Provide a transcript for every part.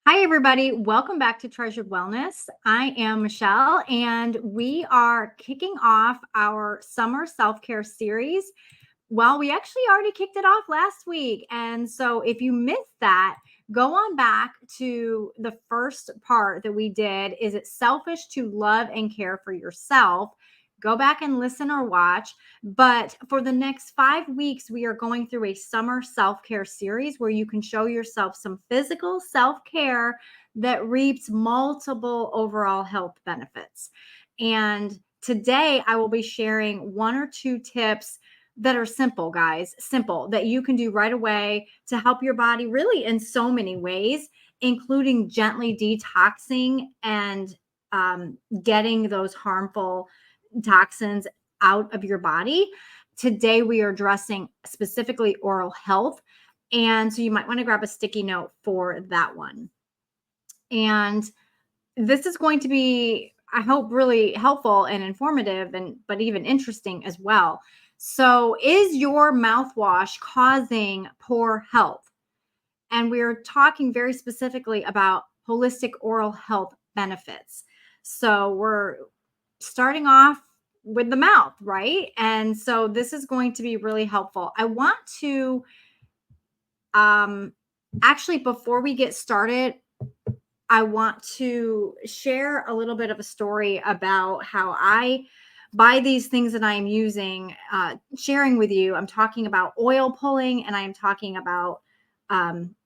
Hi, everybody. Welcome back to Treasured Wellness. I am Michelle, and we are kicking off our summer self care series. Well, we actually already kicked it off last week. And so if you missed that, go on back to the first part that we did. Is it selfish to love and care for yourself? Go back and listen or watch. But for the next 5 weeks, we are going through a summer self care series where you can show yourself some physical self care that reaps multiple overall health benefits. And today, I will be sharing one or two tips that are simple, guys, simple that you can do right away to help your body really in so many ways, including gently detoxing and getting those harmful toxins out of your body. Today, we are addressing specifically oral health. And so you might want to grab a sticky note for that one. And this is going to be, I hope, really helpful and informative but even interesting as well. So, is your mouthwash causing poor health? And we're talking very specifically about holistic oral health benefits. So, we're starting off with the mouth, right? And so this is going to be really helpful. I want to actually, before we get started, I want to share a little bit of a story about how I buy these things that I am using, sharing with you. I'm talking about oil pulling, and I am talking about um,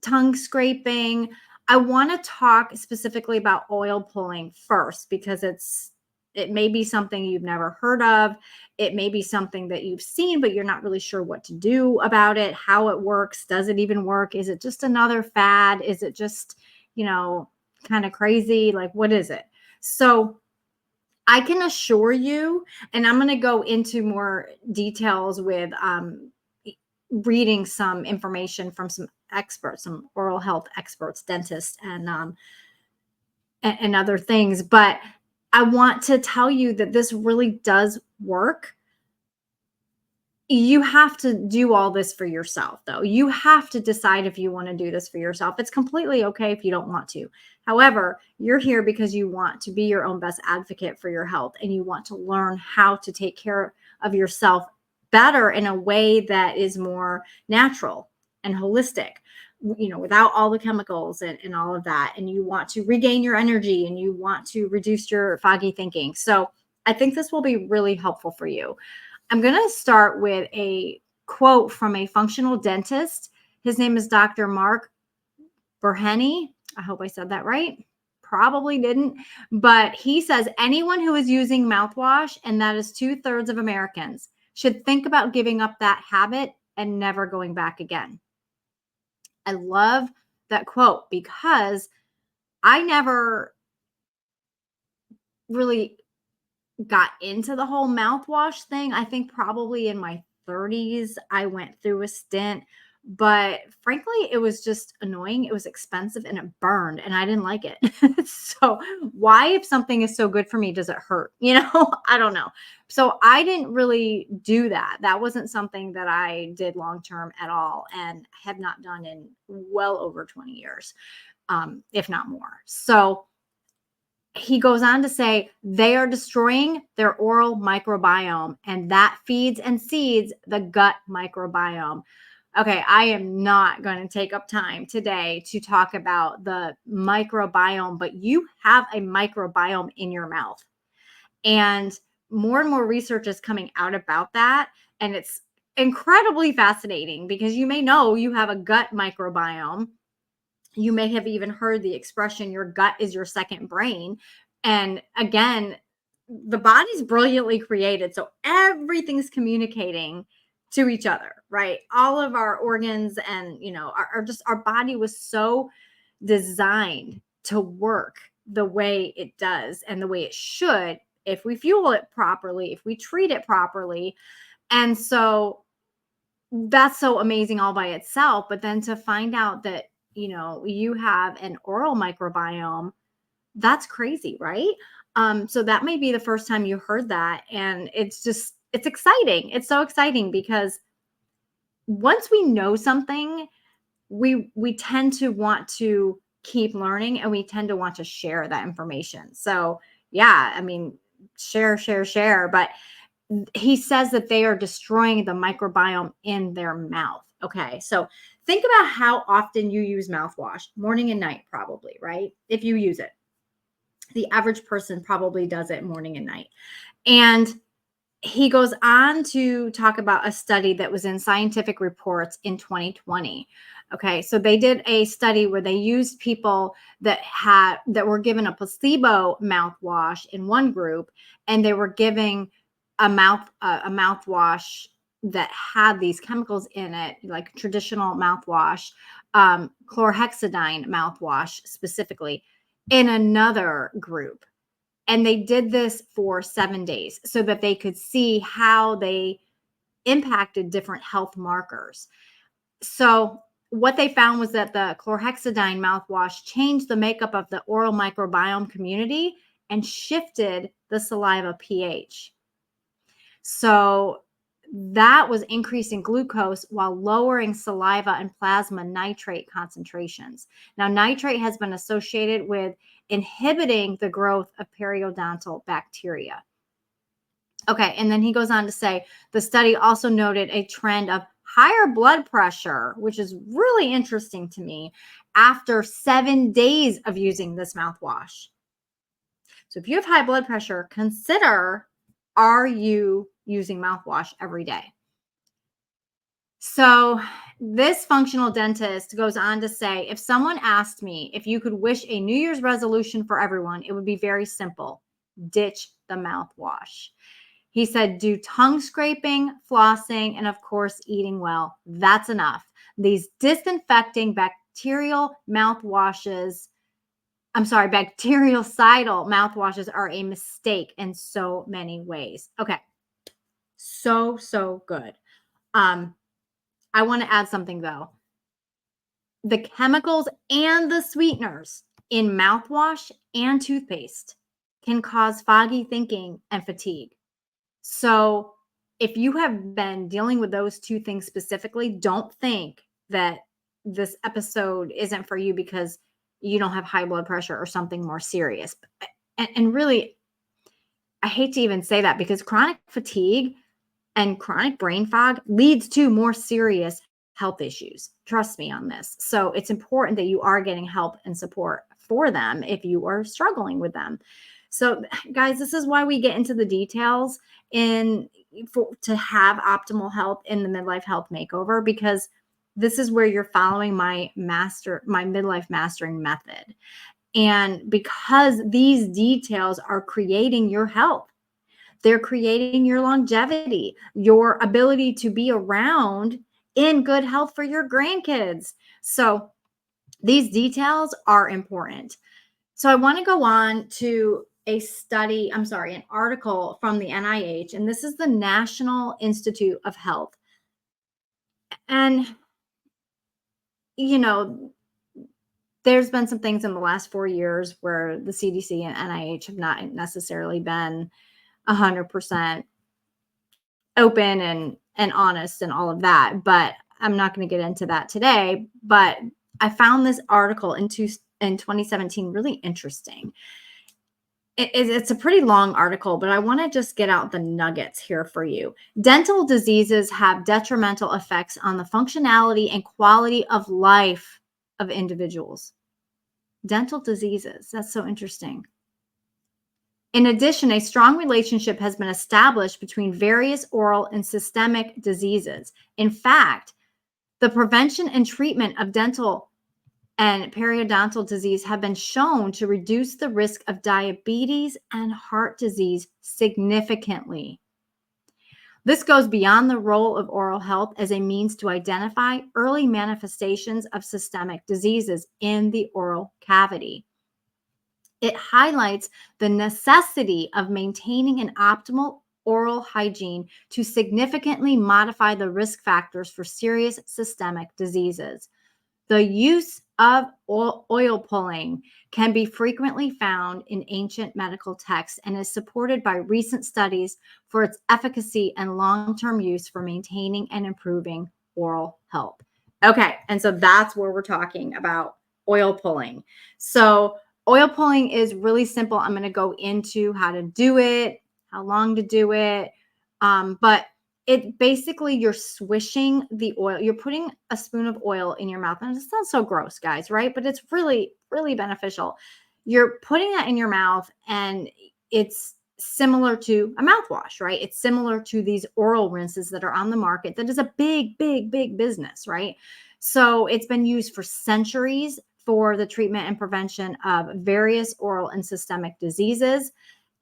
tongue scraping. I want to talk specifically about oil pulling first because it may be something you've never heard of. It may be something that you've seen, but you're not really sure what to do about it, how it works. Does it even work? Is it just another fad? Is it just, kind of crazy? Like, what is it? So I can assure you, and I'm going to go into more details with reading some information from some experts, some oral health experts, dentists, and other things. But I want to tell you that this really does work. You have to do all this for yourself, though. You have to decide if you want to do this for yourself. It's completely okay if you don't want to. However, you're here because you want to be your own best advocate for your health, and you want to learn how to take care of yourself better in a way that is more natural and holistic, without all the chemicals and all of that. And you want to regain your energy, and you want to reduce your foggy thinking. So I think this will be really helpful for you. I'm going to start with a quote from a functional dentist. His name is Dr. Mark Burhani. I hope I said that right. Probably didn't. But he says anyone who is using mouthwash, and that is 2/3 of Americans, should think about giving up that habit and never going back again. I love that quote because I never really got into the whole mouthwash thing. I think probably in my 30s, I went through a stint, but frankly, it was just annoying. It was expensive and it burned, and I didn't like it. So, why, if something is so good for me, does it hurt? I don't know. So, I didn't really do that. That wasn't something that I did long term at all, and have not done in well over 20 years, if not more. So, he goes on to say they are destroying their oral microbiome, and that feeds and seeds the gut microbiome. Okay, I am not going to take up time today to talk about the microbiome, but you have a microbiome in your mouth. And more research is coming out about that. And it's incredibly fascinating because you may know you have a gut microbiome. You may have even heard the expression, your gut is your second brain. And again, the body's brilliantly created. So everything's communicating to each other, right? All of our organs and, are just, our body was so designed to work the way it does and the way it should if we fuel it properly, if we treat it properly. And so that's so amazing all by itself. But then to find out that, you have an oral microbiome, that's crazy, right? So that may be the first time you heard that. And it's exciting. It's so exciting because once we know something, we tend to want to keep learning, and we tend to want to share that information. So, yeah, I mean, share, share, share. But he says that they are destroying the microbiome in their mouth. Okay. So think about how often you use mouthwash, morning and night, probably, right? If you use it, the average person probably does it morning and night. And he goes on to talk about a study that was in Scientific Reports in 2020. Okay, so they did a study where they used people that were given a placebo mouthwash in one group, and they were giving a mouthwash that had these chemicals in it, like traditional mouthwash, chlorhexidine mouthwash specifically, in another group. And they did this for 7 days so that they could see how they impacted different health markers. So, what they found was that the chlorhexidine mouthwash changed the makeup of the oral microbiome community and shifted the saliva pH. So, that was increasing glucose while lowering saliva and plasma nitrate concentrations. Now, nitrate has been associated with inhibiting the growth of periodontal bacteria. Okay, and then he goes on to say the study also noted a trend of higher blood pressure, which is really interesting to me, after 7 days of using this mouthwash. So if you have high blood pressure, consider, are you using mouthwash every day? So this functional dentist goes on to say, if someone asked me if you could wish a New Year's resolution for everyone, it would be very simple: ditch the mouthwash. He said, do tongue scraping, flossing, and of course, eating well. That's enough. These disinfecting bacterial mouthwashes, bactericidal mouthwashes are a mistake in so many ways. Okay. So good. I want to add something though. The chemicals and the sweeteners in mouthwash and toothpaste can cause foggy thinking and fatigue. So, if you have been dealing with those two things specifically, don't think that this episode isn't for you because you don't have high blood pressure or something more serious. And really, I hate to even say that, because chronic fatigue and chronic brain fog leads to more serious health issues. Trust me on this. So it's important that you are getting help and support for them if you are struggling with them. So guys, this is why we get into the details to have optimal health in the Midlife Health Makeover, because this is where you're following my midlife mastering method. And because these details are creating your health, they're creating your longevity, your ability to be around in good health for your grandkids. So these details are important. So I want to go on to an article from the NIH, and this is the National Institute of Health. And, you know, there's been some things in the last 4 years where the CDC and NIH have not necessarily been 100% open and honest and all of that, but I'm not going to get into that today. But I found this article in 2017 really interesting. It's a pretty long article, but I want to just get out the nuggets here for you. Dental diseases have detrimental effects on the functionality and quality of life of individuals. Dental diseases, that's so interesting. In addition, a strong relationship has been established between various oral and systemic diseases. In fact, the prevention and treatment of dental and periodontal disease have been shown to reduce the risk of diabetes and heart disease significantly. This goes beyond the role of oral health as a means to identify early manifestations of systemic diseases in the oral cavity. It highlights the necessity of maintaining an optimal oral hygiene to significantly modify the risk factors for serious systemic diseases. The use of oil pulling can be frequently found in ancient medical texts and is supported by recent studies for its efficacy and long-term use for maintaining and improving oral health. Okay. And so that's where we're talking about oil pulling. So, oil pulling is really simple. I'm going to go into how to do it, how long to do it. But it basically, you're swishing the oil. You're putting a spoon of oil in your mouth. And it sounds so gross, guys, right? But it's really, really beneficial. You're putting that in your mouth, and it's similar to a mouthwash, right? It's similar to these oral rinses that are on the market. That is a big, big, big business, right? So it's been used for centuries for the treatment and prevention of various oral and systemic diseases.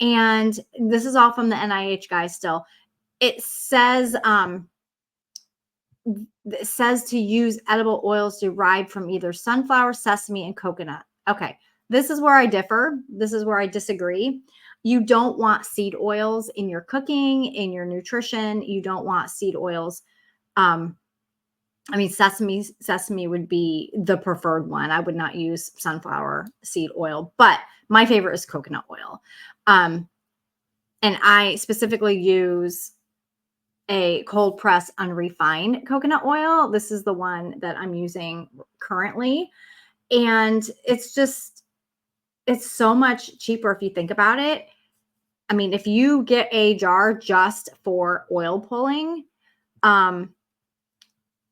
And this is all from the NIH, guys. Still, it says it says to use edible oils derived from either sunflower, sesame, and coconut. Okay, this is where I differ. This is where I disagree. You don't want seed oils in your cooking, in your nutrition. You don't want seed oils. I mean, sesame would be the preferred one. I would not use sunflower seed oil, but my favorite is coconut oil. And I specifically use a cold press unrefined coconut oil. This is the one that I'm using currently. And it's so much cheaper if you think about it. I mean, if you get a jar just for oil pulling,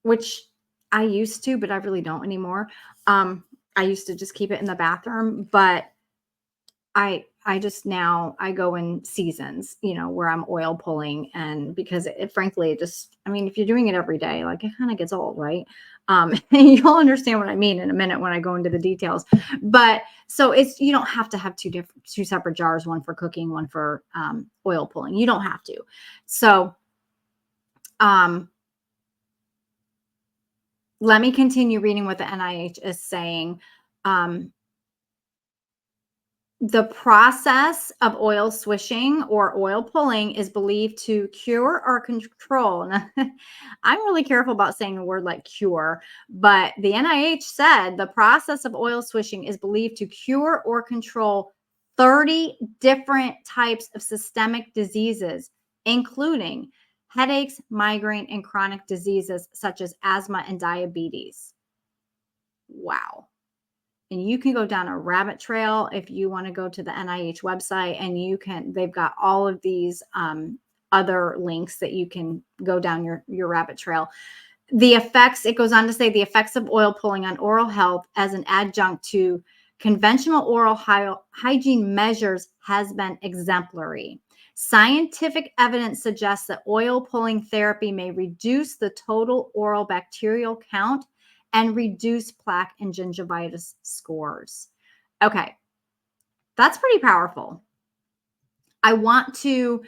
which I used to, but I really don't anymore. I used to just keep it in the bathroom, but I just now I go in seasons, where I'm oil pulling, and because frankly, it just, I mean, if you're doing it every day, like it kind of gets old, right? You'll understand what I mean in a minute when I go into the details. But so you don't have to have two separate jars, one for cooking, one for oil pulling. You don't have to. So, let me continue reading what the NIH is saying. The process of oil swishing or oil pulling is believed to cure or control. Now, I'm really careful about saying a word like cure, but the NIH said the process of oil swishing is believed to cure or control 30 different types of systemic diseases, including headaches, migraine, and chronic diseases such as asthma and diabetes. Wow. And you can go down a rabbit trail if you want to go to the NIH website, and they've got all of these other links that you can go down your rabbit trail. The effects, it goes on to say, the effects of oil pulling on oral health as an adjunct to conventional oral hygiene measures has been exemplary. Scientific evidence suggests that oil pulling therapy may reduce the total oral bacterial count and reduce plaque and gingivitis scores. Okay, that's pretty powerful. I want to,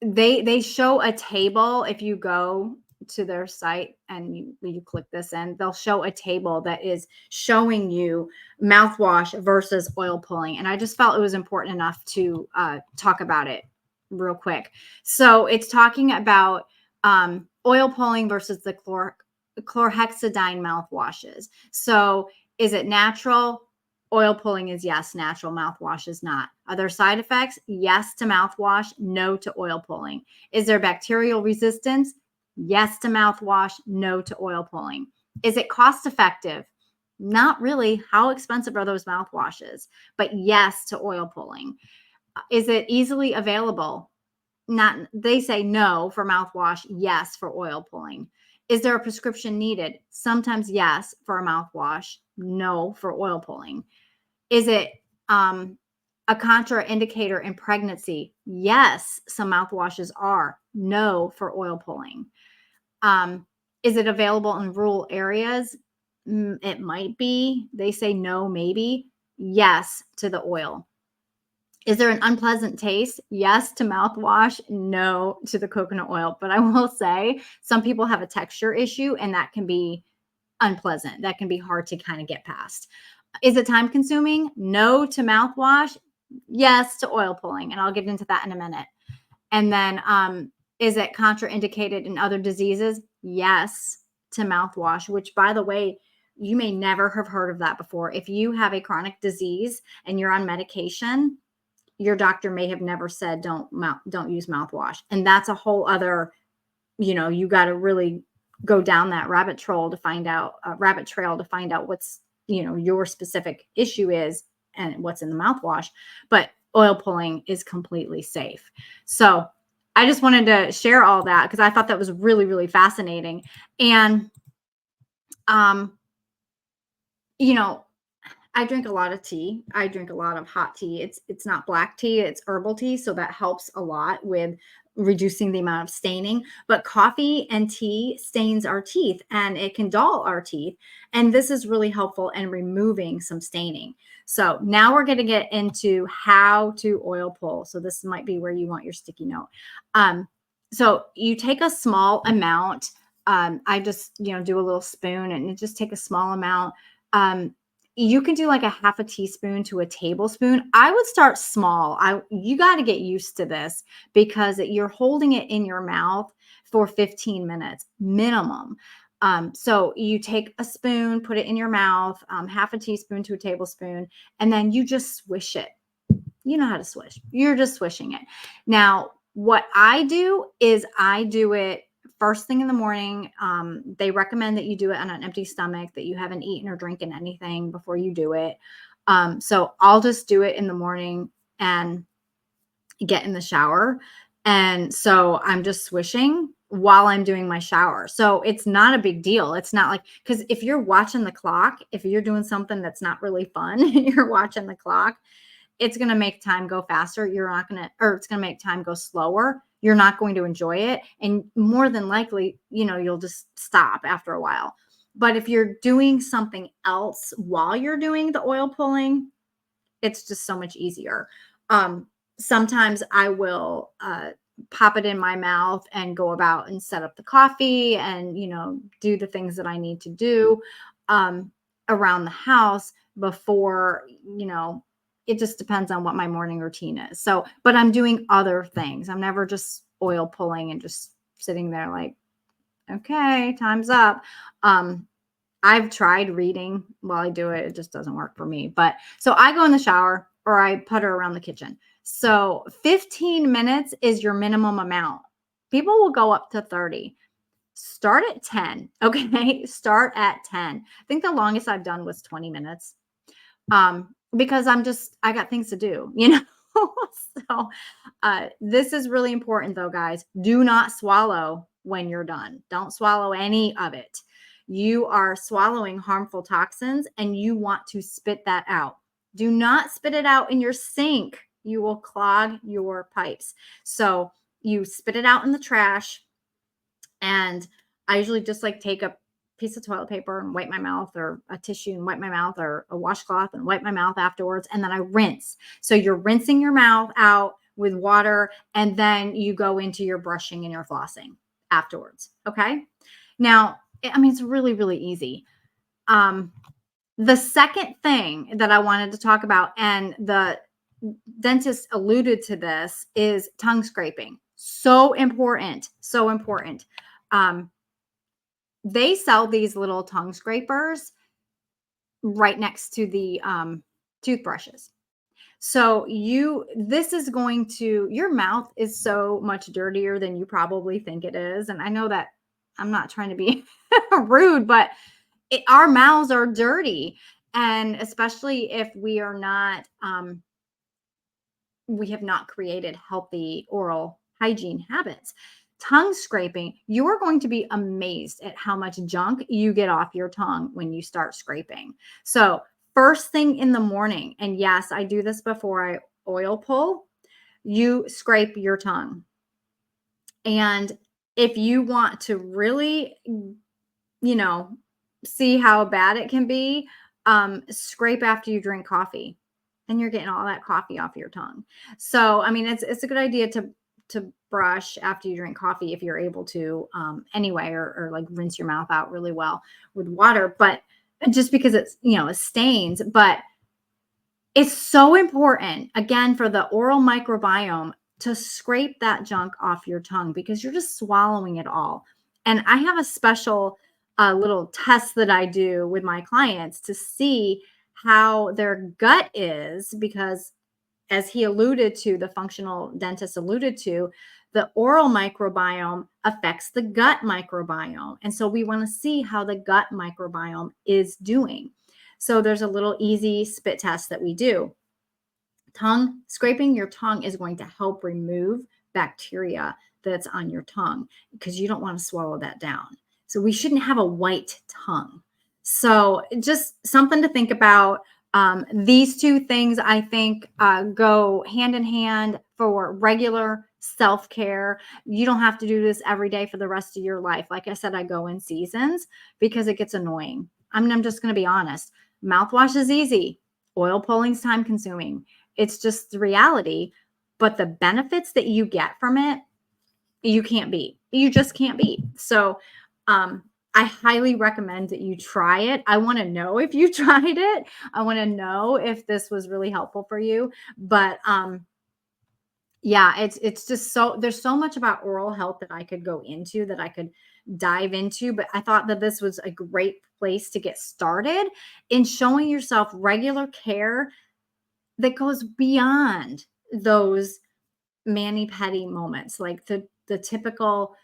they show a table. If you go to their site and you click this in, they'll show a table that is showing you mouthwash versus oil pulling. And I just felt it was important enough to talk about it real quick. So it's talking about oil pulling versus the chlorhexidine mouthwashes. So is it natural? Oil pulling is yes, natural. Mouthwash is not. Are there side effects? Yes to mouthwash, no to oil pulling. Is there bacterial resistance? Yes to mouthwash, no to oil pulling. Is it cost effective? Not really. How expensive are those mouthwashes? But yes to oil pulling. Is it easily available? Not. They say no for mouthwash, yes for oil pulling. Is there a prescription needed? Sometimes yes for a mouthwash, no for oil pulling. Is it a contraindicator in pregnancy? Yes, some mouthwashes are. No for oil pulling. Is it available in rural areas? It might be. They say no, maybe. Yes to the oil. Is there an unpleasant taste? Yes to mouthwash, no to the coconut oil. But I will say some people have a texture issue, and that can be unpleasant. That can be hard to kind of get past. Is it time consuming? No to mouthwash, yes to oil pulling. And I'll get into that in a minute. And then is it contraindicated in other diseases? Yes to mouthwash, which, by the way, you may never have heard of that before. If you have a chronic disease and you're on medication, your doctor may have never said don't use mouthwash. And that's a whole other, you got to really go down that rabbit trail to find out what's, your specific issue is and what's in the mouthwash. But oil pulling is completely safe. So I just wanted to share all that because I thought that was really, really fascinating. And, um, you know, I drink a lot of tea. I drink a lot of hot tea. It's not black tea, it's herbal tea, so that helps a lot with reducing the amount of staining. But coffee and tea stains our teeth and it can dull our teeth, and this is really helpful in removing some staining. So now we're going to get into how to oil pull. So this might be where you want your sticky note. So you take a small amount. I just, do a little spoon and just take a small amount. You can do like a half a teaspoon to a tablespoon. I would start small. You got to get used to this because you're holding it in your mouth for 15 minutes minimum. So you take a spoon, put it in your mouth, half a teaspoon to a tablespoon, and then you just swish it. You know how to swish. You're just swishing it. Now, what I do is I do it first thing in the morning. They recommend that you do it on an empty stomach, that you haven't eaten or drinking anything before you do it. So I'll just do it in the morning and get in the shower. And so I'm just swishing while I'm doing my shower. So it's not a big deal. It's not like, because if you're watching the clock, if you're doing something that's not really fun, you're watching the clock, it's going to make time go faster. You're not going to, or it's going to make time go slower. You're not going to enjoy it. And more than likely, you'll just stop after a while. But if you're doing something else while you're doing the oil pulling, it's just so much easier. Sometimes I will pop it in my mouth and go about and set up the coffee and, do the things that I need to do around the house before, it just depends on what my morning routine is. So, but I'm doing other things. I'm never just oil pulling and just sitting there like, okay, time's up. I've tried reading while I do it. It just doesn't work for me. But so I go in the shower or I putter around the kitchen. So 15 minutes is your minimum amount. People will go up to 30. Start at 10. Okay. Start at 10. I think the longest I've done was 20 minutes. Because I got things to do, So this is really important though, guys. Do not swallow when you're done. Don't swallow any of it. You are swallowing harmful toxins and you want to spit that out. Do not spit it out in your sink. You will clog your pipes. So you spit it out in the trash. And I usually just like take a piece of toilet paper and wipe my mouth, or a tissue and wipe my mouth, or a washcloth and wipe my mouth afterwards. And then I rinse. So you're rinsing your mouth out with water, and then you go into your brushing and your flossing afterwards. Okay. Now, it's really, really easy. The second thing that I wanted to talk about, and the dentist alluded to this, is tongue scraping. So important. So important. They sell these little tongue scrapers right next to the toothbrushes. So this is going to, your mouth is so much dirtier than you probably think it is. And I know that I'm not trying to be rude, but our mouths are dirty. And especially if we are not, we have not created healthy oral hygiene habits. Tongue scraping, you are going to be amazed at how much junk you get off your tongue when you start scraping. So first thing in the morning, and yes, I do this before I oil pull, you scrape your tongue. And if you want to really, see how bad it can be, scrape after you drink coffee, and you're getting all that coffee off your tongue. So, it's a good idea to brush after you drink coffee if you're able to, anyway, or like rinse your mouth out really well with water. But just because it's, it stains, but it's so important, again, for the oral microbiome to scrape that junk off your tongue, because you're just swallowing it all. And I have a special little test that I do with my clients to see how their gut is, because as he alluded to, the functional dentist alluded to, The oral microbiome affects the gut microbiome. And so we want to see how the gut microbiome is doing. So there's a little easy spit test that we do. Tongue scraping your tongue is going to help remove bacteria that's on your tongue because you don't want to swallow that down. So we shouldn't have a white tongue. So just something to think about. These two things I think go hand in hand for regular self care. You don't have to do this every day for the rest of your life. Like I said, I go in seasons because it gets annoying. I'm just going to be honest. Mouthwash is easy. Oil pulling is time consuming. It's just the reality. But the benefits that you get from it, you can't beat. You just can't beat. So, I highly recommend that you try it. I want to know if you tried it. I want to know if this was really helpful for you. But yeah, it's just there's so much about oral health that I could go into, that I could dive into, but I thought that this was a great place to get started in showing yourself regular care that goes beyond those mani-pedi moments, like the typical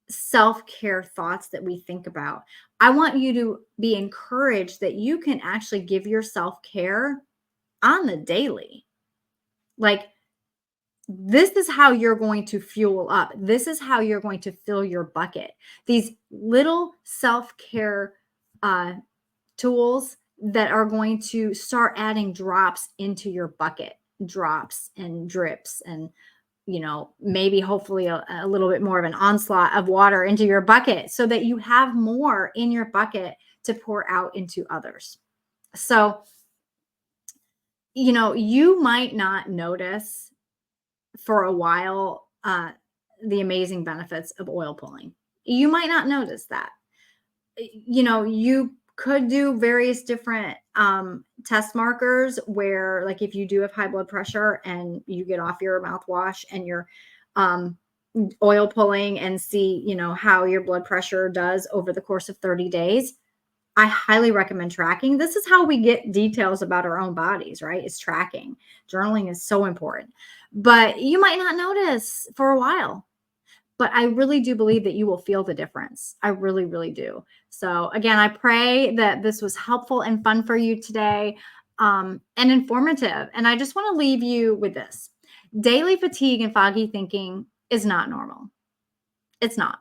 self-care thoughts that we think about. I want you to be encouraged that you can actually give yourself care on the daily. Like, this is how you're going to fuel up. This is how you're going to fill your bucket. These little self-care tools that are going to start adding drops into your bucket, drops and drips, and maybe hopefully a little bit more of an onslaught of water into your bucket so that you have more in your bucket to pour out into others. So, you might not notice for a while the amazing benefits of oil pulling. You might not notice that. You could do various different test markers where, like, if you do have high blood pressure and you get off your mouthwash and you're oil pulling and see, how your blood pressure does over the course of 30 days. I highly recommend tracking. This is how we get details about our own bodies, right? It's tracking. Journaling is so important. But you might not notice for a while. But I really do believe that you will feel the difference. I really, really do. So again, I pray that this was helpful and fun for you today, and informative. And I just want to leave you with this. Daily fatigue and foggy thinking is not normal. It's not.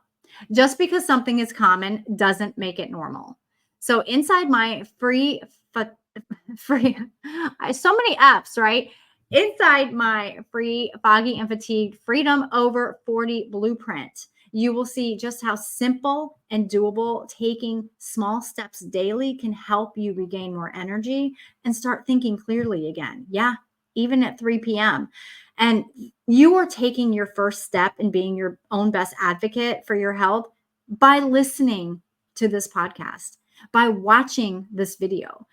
Just because something is common doesn't make it normal. So inside my free, so many apps, right? Inside my free foggy and fatigue freedom over 40 blueprint, you will see just how simple and doable taking small steps daily can help you regain more energy and start thinking clearly again. Yeah, even at 3 p.m. And you are taking your first step in being your own best advocate for your health by listening to this podcast, by watching this video.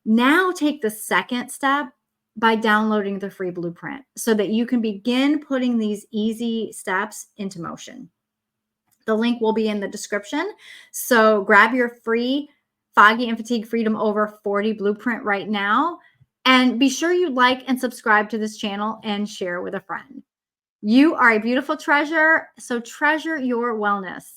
Now take the second step by downloading the free blueprint so that you can begin putting these easy steps into motion. The link will be in the description. So grab your free foggy and fatigue freedom over 40 blueprint right now. And be sure you like and subscribe to this channel and share with a friend. You are a beautiful treasure, so treasure your wellness.